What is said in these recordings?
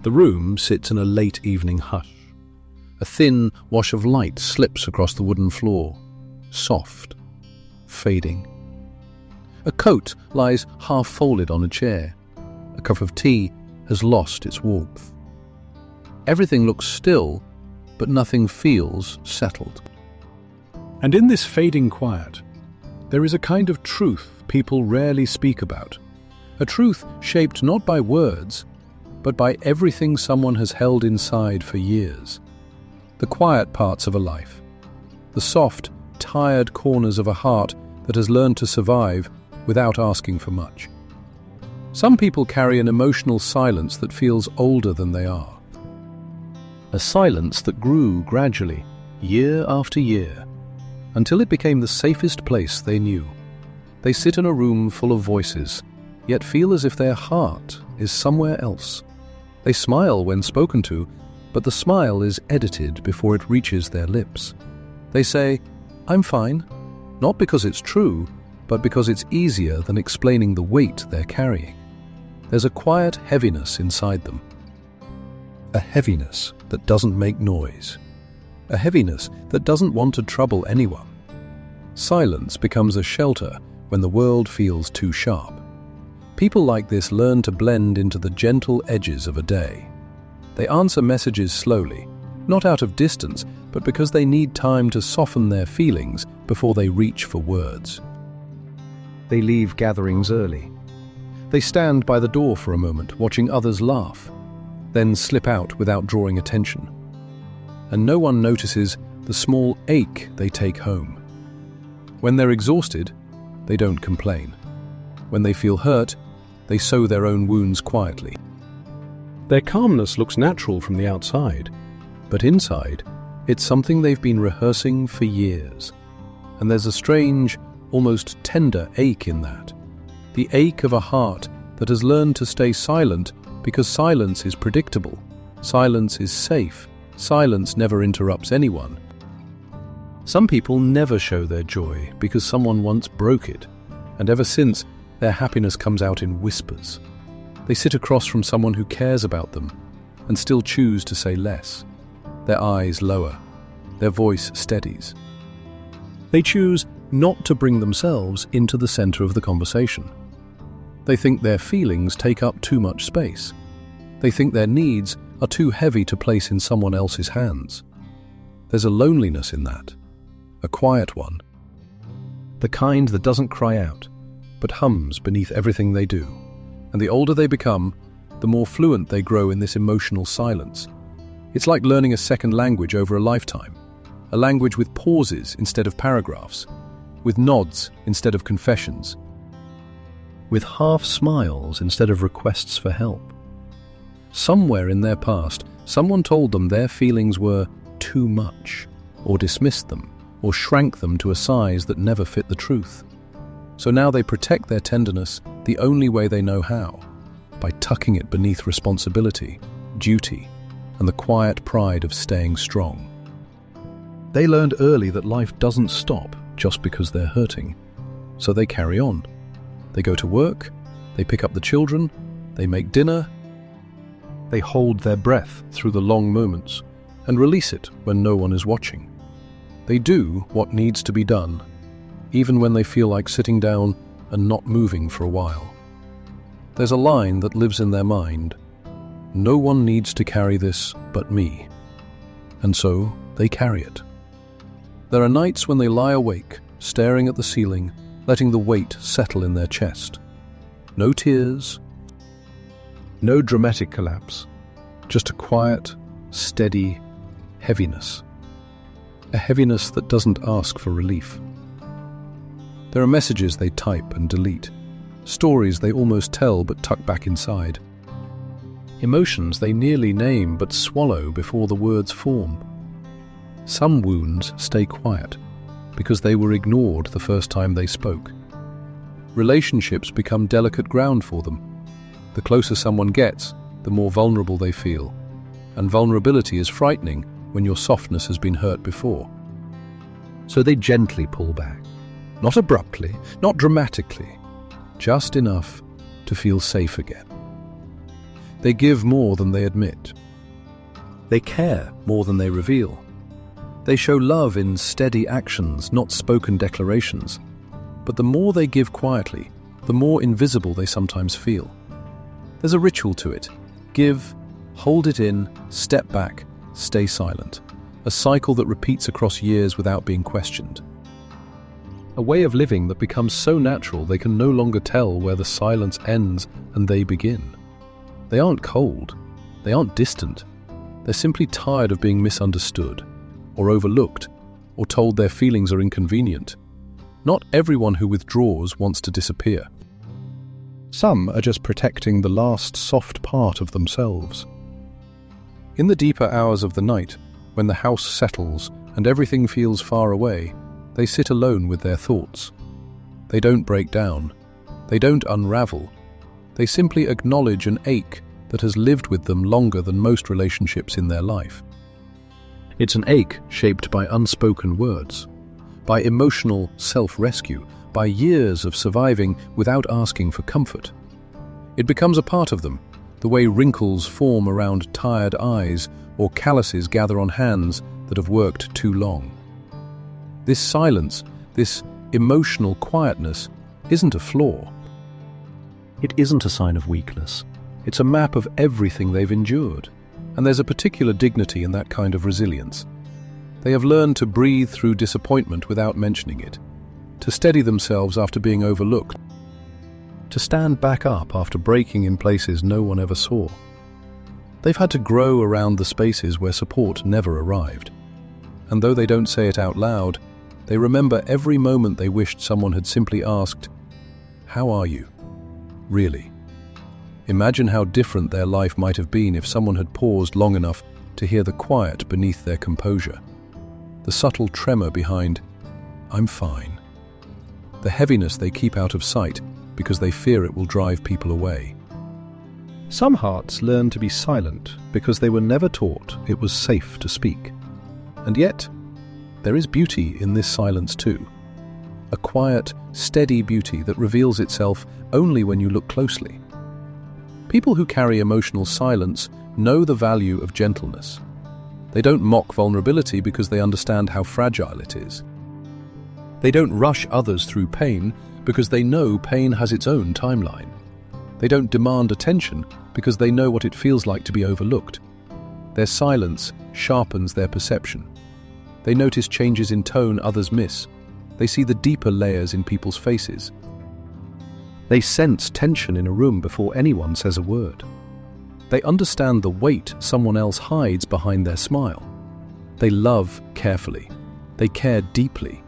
The room sits in a late evening hush. A thin wash of light slips across the wooden floor, soft, fading. A coat lies half-folded on a chair. A cup of tea has lost its warmth. Everything looks still, but nothing feels settled. And in this fading quiet, there is a kind of truth people rarely speak about. A truth shaped not by words, but by everything someone has held inside for years. The quiet parts of a life. The soft, tired corners of a heart that has learned to survive without asking for much. Some people carry an emotional silence that feels older than they are. A silence that grew gradually, year after year, until it became the safest place they knew. They sit in a room full of voices, yet feel as if their heart is somewhere else. They smile when spoken to, but the smile is edited before it reaches their lips. They say, "I'm fine," not because it's true, but because it's easier than explaining the weight they're carrying. There's a quiet heaviness inside them. A heaviness that doesn't make noise. A heaviness that doesn't want to trouble anyone. Silence becomes a shelter when the world feels too sharp. People like this learn to blend into the gentle edges of a day. They answer messages slowly, not out of distance, but because they need time to soften their feelings before they reach for words. They leave gatherings early. They stand by the door for a moment, watching others laugh, then slip out without drawing attention. And no one notices the small ache they take home. When they're exhausted, they don't complain. When they feel hurt, they sew their own wounds quietly. Their calmness looks natural from the outside, but inside, it's something they've been rehearsing for years. And there's a strange, almost tender ache in that. The ache of a heart that has learned to stay silent because silence is predictable, silence is safe, silence never interrupts anyone. Some people never show their joy because someone once broke it, and ever since, their happiness comes out in whispers. They sit across from someone who cares about them and still choose to say less. Their eyes lower, their voice steadies. They choose not to bring themselves into the center of the conversation. They think their feelings take up too much space. They think their needs are too heavy to place in someone else's hands. There's a loneliness in that, a quiet one. The kind that doesn't cry out, but hums beneath everything they do. And the older they become, the more fluent they grow in this emotional silence. It's like learning a second language over a lifetime, a language with pauses instead of paragraphs, with nods instead of confessions, with half smiles instead of requests for help. Somewhere in their past, someone told them their feelings were too much, or dismissed them, or shrank them to a size that never fit the truth. So now they protect their tenderness the only way they know how, by tucking it beneath responsibility, duty, and the quiet pride of staying strong. They learned early that life doesn't stop just because they're hurting, so they carry on. They go to work, they pick up the children, they make dinner, they hold their breath through the long moments and release it when no one is watching. They do what needs to be done, even when they feel like sitting down and not moving for a while. There's a line that lives in their mind: no one needs to carry this but me. And so they carry it. There are nights when they lie awake, staring at the ceiling, letting the weight settle in their chest. No tears, no dramatic collapse, just a quiet, steady heaviness. A heaviness that doesn't ask for relief. There are messages they type and delete, stories they almost tell but tuck back inside, emotions they nearly name but swallow before the words form. Some wounds stay quiet because they were ignored the first time they spoke. Relationships become delicate ground for them. The closer someone gets, the more vulnerable they feel, and vulnerability is frightening when your softness has been hurt before. So they gently pull back. Not abruptly, not dramatically, just enough to feel safe again. They give more than they admit. They care more than they reveal. They show love in steady actions, not spoken declarations. But the more they give quietly, the more invisible they sometimes feel. There's a ritual to it. Give, hold it in, step back, stay silent. A cycle that repeats across years without being questioned. A way of living that becomes so natural they can no longer tell where the silence ends and they begin. They aren't cold. They aren't distant. They're simply tired of being misunderstood, or overlooked, or told their feelings are inconvenient. Not everyone who withdraws wants to disappear. Some are just protecting the last soft part of themselves. In the deeper hours of the night, when the house settles and everything feels far away, they sit alone with their thoughts. They don't break down. They don't unravel. They simply acknowledge an ache that has lived with them longer than most relationships in their life. It's an ache shaped by unspoken words, by emotional self-rescue, by years of surviving without asking for comfort. It becomes a part of them, the way wrinkles form around tired eyes or calluses gather on hands that have worked too long. This silence, this emotional quietness, isn't a flaw. It isn't a sign of weakness. It's a map of everything they've endured, and there's a particular dignity in that kind of resilience. They have learned to breathe through disappointment without mentioning it, to steady themselves after being overlooked, to stand back up after breaking in places no one ever saw. They've had to grow around the spaces where support never arrived. And though they don't say it out loud, they remember every moment they wished someone had simply asked, "How are you?" Really. Imagine how different their life might have been if someone had paused long enough to hear the quiet beneath their composure, the subtle tremor behind, "I'm fine," the heaviness they keep out of sight because they fear it will drive people away. Some hearts learn to be silent because they were never taught it was safe to speak. And yet, there is beauty in this silence too. A quiet, steady beauty that reveals itself only when you look closely. People who carry emotional silence know the value of gentleness. They don't mock vulnerability because they understand how fragile it is. They don't rush others through pain because they know pain has its own timeline. They don't demand attention because they know what it feels like to be overlooked. Their silence sharpens their perception. They notice changes in tone others miss. They see the deeper layers in people's faces. They sense tension in a room before anyone says a word. They understand the weight someone else hides behind their smile. They love carefully. They care deeply.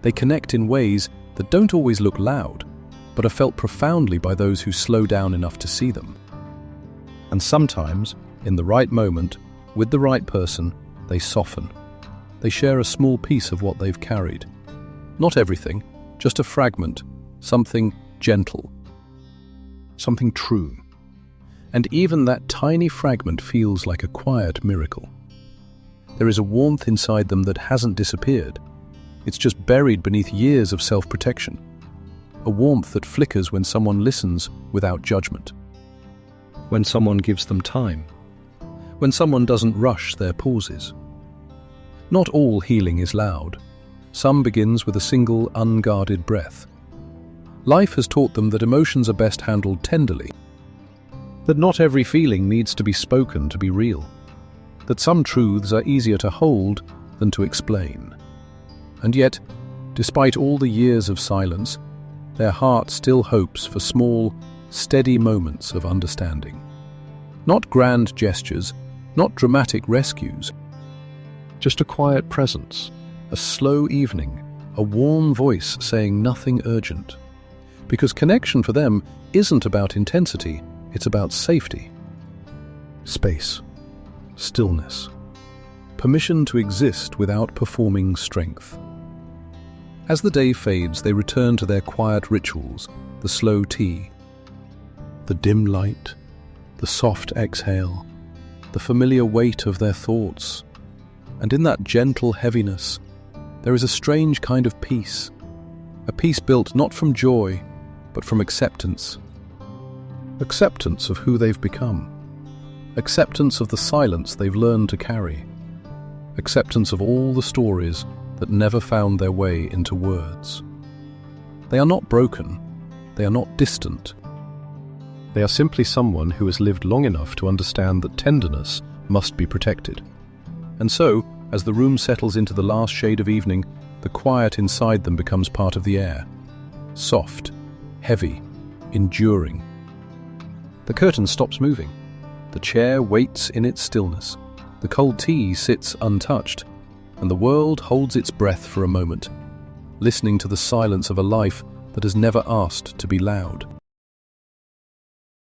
They connect in ways that don't always look loud, but are felt profoundly by those who slow down enough to see them. And sometimes, in the right moment, with the right person, they soften. They share a small piece of what they've carried. Not everything, just a fragment, something gentle, something true. And even that tiny fragment feels like a quiet miracle. There is a warmth inside them that hasn't disappeared. It's just buried beneath years of self-protection. A warmth that flickers when someone listens without judgment. When someone gives them time. When someone doesn't rush their pauses. Not all healing is loud. Some begins with a single, unguarded breath. Life has taught them that emotions are best handled tenderly. That not every feeling needs to be spoken to be real. That some truths are easier to hold than to explain. And yet, despite all the years of silence, their heart still hopes for small, steady moments of understanding. Not grand gestures, not dramatic rescues. Just a quiet presence, a slow evening, a warm voice saying nothing urgent. Because connection for them isn't about intensity, it's about safety. Space. Stillness. Permission to exist without performing strength. As the day fades, they return to their quiet rituals, the slow tea, the dim light, the soft exhale, the familiar weight of their thoughts. And in that gentle heaviness, there is a strange kind of peace, a peace built not from joy, but from acceptance. Acceptance of who they've become, acceptance of the silence they've learned to carry, acceptance of all the stories that never found their way into words. They are not broken, they are not distant. They are simply someone who has lived long enough to understand that tenderness must be protected. And so, as the room settles into the last shade of evening, the quiet inside them becomes part of the air. Soft, heavy, enduring. The curtain stops moving. The chair waits in its stillness. The cold tea sits untouched, and the world holds its breath for a moment, listening to the silence of a life that has never asked to be loud.